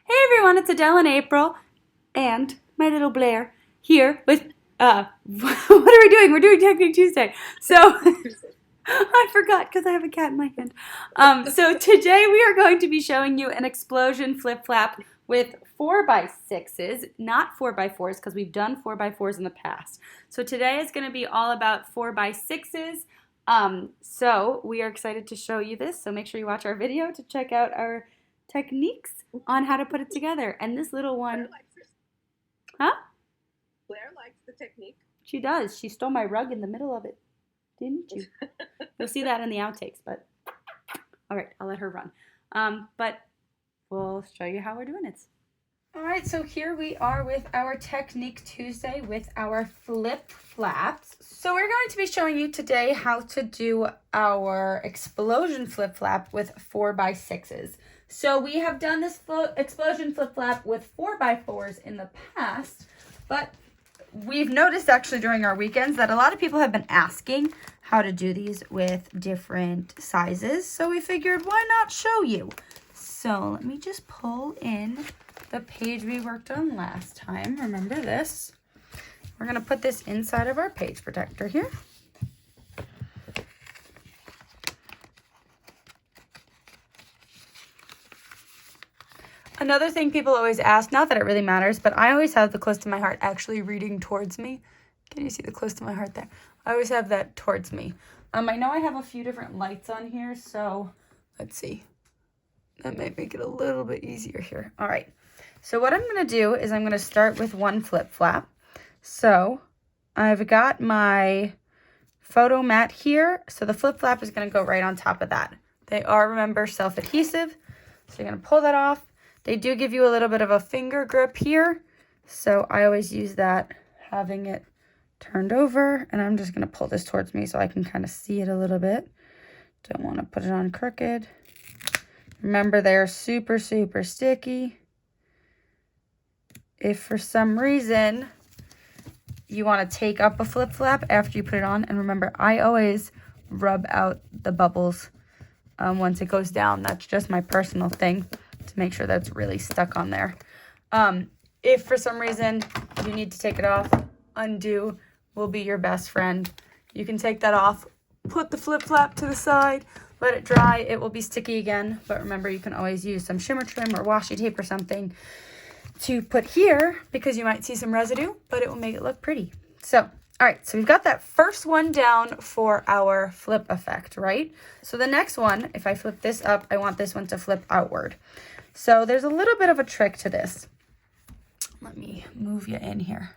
Hey everyone, it's Adele and April and my little Blair here with what are we doing? We're doing Technique Tuesday. So I forgot because I have a cat in my hand. So today we are going to be showing you an explosion flip flap with 4x6s, not 4x4s because we've done 4x4s in the past. So today is going to be all about 4x6s. So we are excited to show you this. So make sure you watch our video to check out our techniques on how to put it together. And this little one, huh? Blair likes the technique. She does. She stole my rug in the middle of it, didn't you? You'll see that in the outtakes, but all right, I'll let her run. But we'll show you how we're doing it. All right, so here we are with our Technique Tuesday with our flip flaps. So we're going to be showing you today how to do our explosion flip flap with 4x6s. So we have done this explosion flip flap with 4x4s in the past, but we've noticed actually during our weekends that a lot of people have been asking how to do these with different sizes. So we figured, why not show you? So let me just pull in the page we worked on last time. Remember this? We're going to put this inside of our page protector here. Another thing people always ask, not that it really matters, but I always have the close to my heart actually reading towards me. Can you see the close to my heart there? I always have that towards me. I know I have a few different lights on here, so let's see. That might make it a little bit easier here. All right. So what I'm going to do is I'm going to start with one flip flap. So I've got my photo mat here. So the flip flap is going to go right on top of that. They are, remember, self-adhesive. So you're going to pull that off. They do give you a little bit of a finger grip here. So I always use that, having it turned over. And I'm just going to pull this towards me so I can kind of see it a little bit. Don't want to put it on crooked. Remember, they're super, super sticky. If for some reason you want to take up a flip flap after you put it on, and remember, I always rub out the bubbles once it goes down. That's just my personal thing to make sure that's really stuck on there. If for some reason you need to take it off, undo will be your best friend. You can take that off, put the flip flap to the side, let it dry. It will be sticky again, but remember, you can always use some shimmer trim or washi tape or something to put here because you might see some residue, but it will make it look pretty. So, all right, so we've got that first one down for our flip effect, right? So the next one, if I flip this up, I want this one to flip outward. So there's a little bit of a trick to this. Let me move you in here.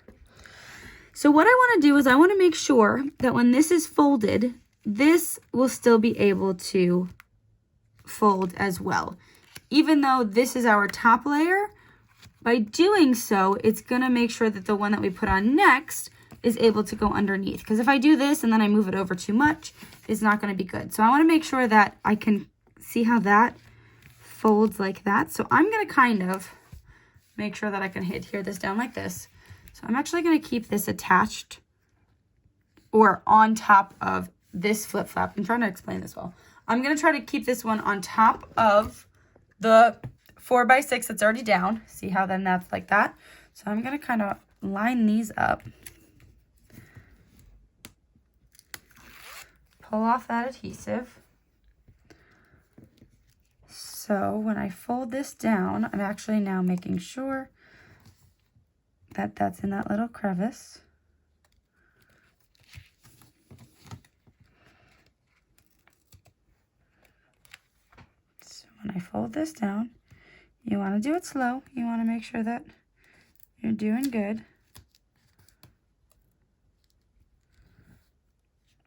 So what I want to do is I want to make sure that when this is folded, this will still be able to fold as well. Even though this is our top layer, by doing so, it's going to make sure that the one that we put on next is able to go underneath. Because if I do this and then I move it over too much, it's not going to be good. So I want to make sure that I can see how that folds like that. So I'm going to kind of make sure that I can adhere this down like this. So I'm actually going to keep this attached or on top of this flip flap. I'm trying to explain this well. I'm going to try to keep this one on top of the 4x6 that's already down. See how then that's like that? So I'm going to kind of line these up. Pull off that adhesive. So when I fold this down, I'm actually now making sure that that's in that little crevice. So when I fold this down, you want to do it slow. You want to make sure that you're doing good.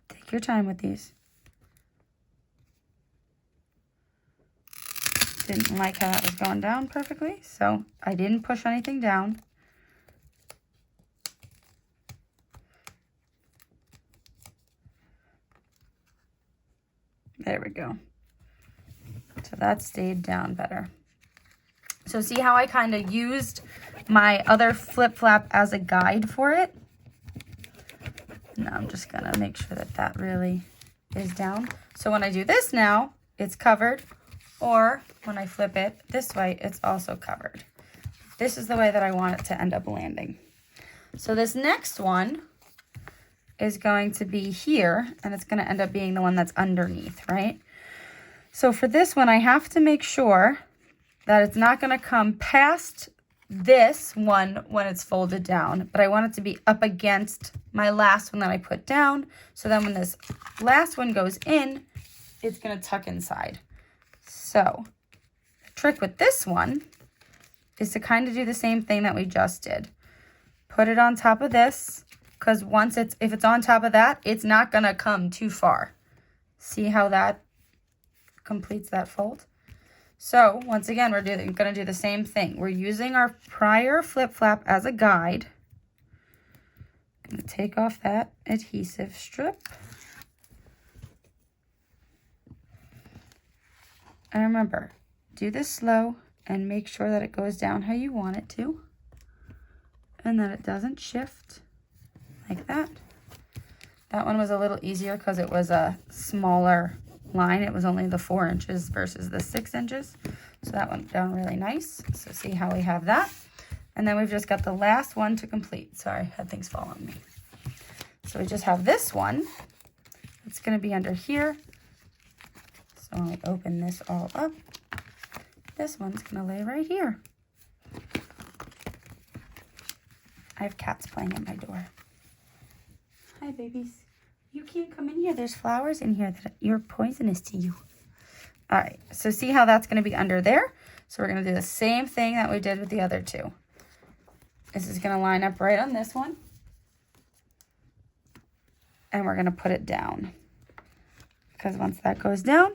Take your time with these. Didn't like how that was going down perfectly, so I didn't push anything down. There we go. So that stayed down better. So see how I kind of used my other flip flap as a guide for it? Now I'm just going to make sure that that really is down. So when I do this now, it's covered Or when I flip it this way, it's also covered. This is the way that I want it to end up landing. So this next one is going to be here, and it's going to end up being the one that's underneath, right? So for this one, I have to make sure that it's not going to come past this one when it's folded down, but I want it to be up against my last one that I put down. So then when this last one goes in, it's going to tuck inside. So the trick with this one is to kind of do the same thing that we just did. Put it on top of this, because if it's on top of that, it's not going to come too far. See how that completes that fold? So once again, we're going to do the same thing. We're using our prior flip flap as a guide. I'm going to take off that adhesive strip. And remember, do this slow and make sure that it goes down how you want it to, and that it doesn't shift like that. That one was a little easier because it was a smaller line. It was only the 4 inches versus the 6 inches. So that went down really nice. So see how we have that. And then we've just got the last one to complete. Sorry, I had things fall on me. So we just have this one. It's going to be under here. So when we open this all up, this one's going to lay right here. I have cats playing at my door. Hi, babies. You can't come in here. There's flowers in here that are poisonous to you. All right, so see how that's going to be under there? So we're going to do the same thing that we did with the other two. This is going to line up right on this one. And we're going to put it down. Because once that goes down,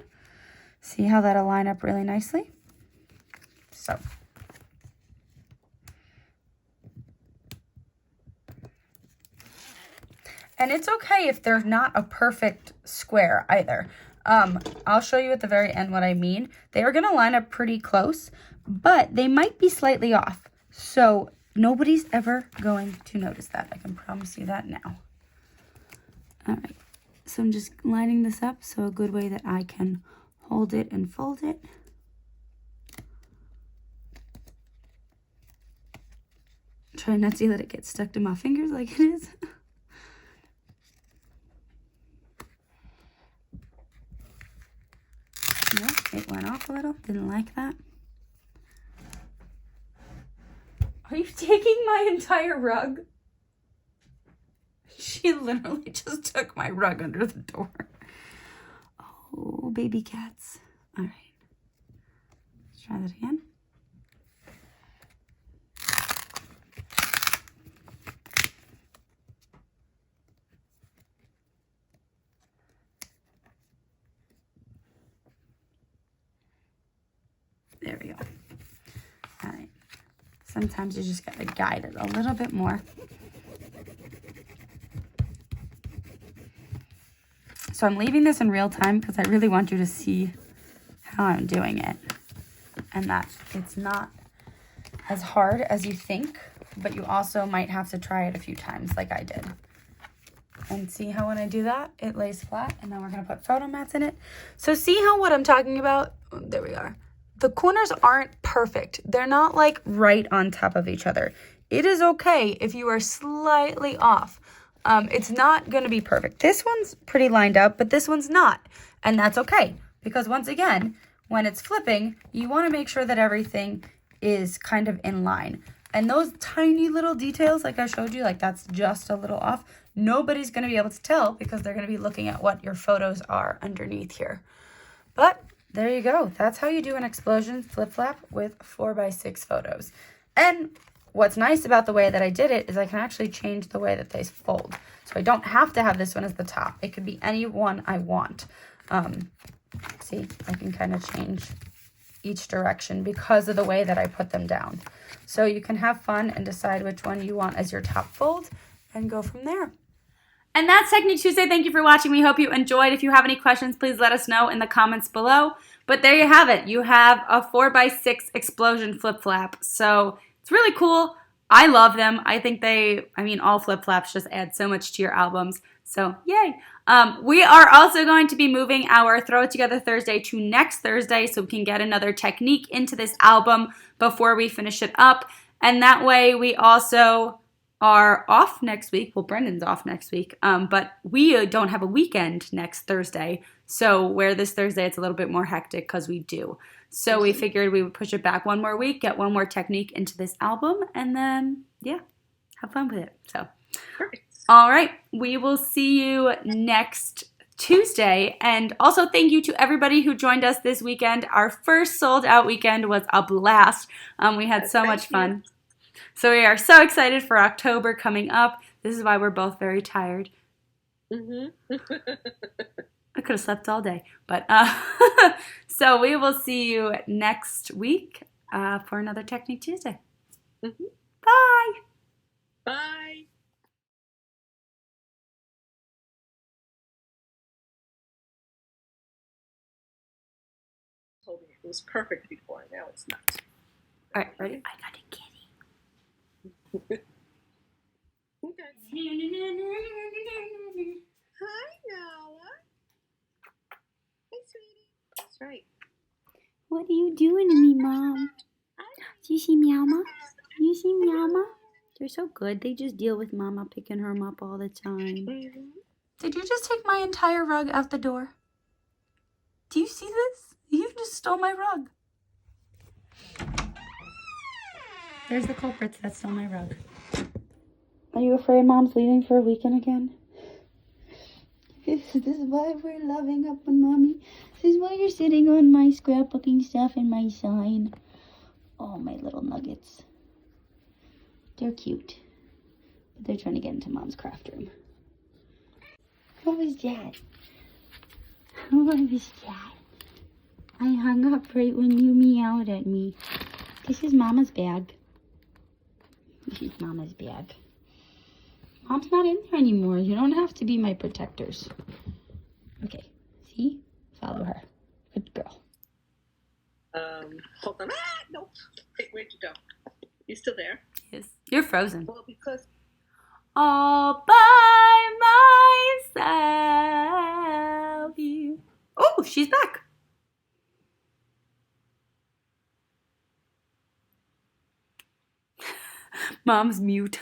see how that'll line up really nicely? So. And it's okay if they're not a perfect square either. I'll show you at the very end what I mean. They are going to line up pretty close, but they might be slightly off. So nobody's ever going to notice that. I can promise you that now. All right. So I'm just lining this up so a good way that I can hold it and fold it. Try not to let it get stuck to my fingers like it is. No, it went off a little. Didn't like that. Are you taking my entire rug? She literally just took my rug under the door. Oh, baby cats. All right. Let's try that again. There we go. All right. Sometimes you just got to guide it a little bit more. So I'm leaving this in real time because I really want you to see how I'm doing it. And that it's not as hard as you think, but you also might have to try it a few times like I did. And see how when I do that, it lays flat, and then we're gonna put photo mats in it. So see how what I'm talking about, oh, there we are. The corners aren't perfect. They're not like right on top of each other. It is okay if you are slightly off. It's not going to be perfect. This one's pretty lined up, but this one's not. And that's okay. Because once again, when it's flipping, you want to make sure that everything is kind of in line. And those tiny little details, like I showed you, like that's just a little off. Nobody's going to be able to tell because they're going to be looking at what your photos are underneath here. But there you go. That's how you do an explosion flip flap with 4x6 photos. And what's nice about the way that I did it is I can actually change the way that they fold. So I don't have to have this one as the top. It could be any one I want. See, I can kind of change each direction because of the way that I put them down. So you can have fun and decide which one you want as your top fold and go from there. And that's Technique Tuesday. Thank you for watching. We hope you enjoyed. If you have any questions, please let us know in the comments below. But there you have it. You have a 4x6 explosion flip flap. So it's really cool. I love them. I think all flip flaps just add so much to your albums. So yay. We are also going to be moving our Throw It Together Thursday to next Thursday so we can get another technique into this album before we finish it up. And that way we also are off next week. Well, Brendan's off next week, but we don't have a weekend next Thursday. So where this Thursday it's a little bit more hectic because we do. So we figured we would push it back one more week, get one more technique into this album, and then, yeah, have fun with it. So, Perfect. All right, we will see you next Tuesday. And also thank you to everybody who joined us this weekend. Our first sold out weekend was a blast. We had so much fun. So we are so excited for October coming up. This is why we're both very tired. Mm-hmm. I could have slept all day. But so we will see you next week for another Technique Tuesday. Mm-hmm. Bye. Bye. Told me it was perfect before. Now it's not. All right, ready? I got a kitty. Okay. Hi, Nala. Hey, sweetie. That's right. What are you doing to me, Mom? Do you see Meowma? Do you see Meowma? They're so good. They just deal with Mama picking her up all the time. Mm-hmm. Did you just take my entire rug out the door? Do you see this? You just stole my rug. There's the culprits that stole my rug. Are you afraid Mom's leaving for a weekend again? This is why we're loving up on Mommy. This is why you're sitting on my scrapbooking stuff and my sign. Oh, my little nuggets. They're cute. But they're trying to get into Mom's craft room. What was that? What was that? I hung up right when you meowed at me. This is Mama's bag. This is Mama's bag. Mom's not in there anymore. You don't have to be my protectors. Okay. See? Follow her. Good girl. Hold on. No. Hey, where'd you go? You still there? Yes. You're frozen. Well, because All by myself. Oh, she's back. Mom's mute.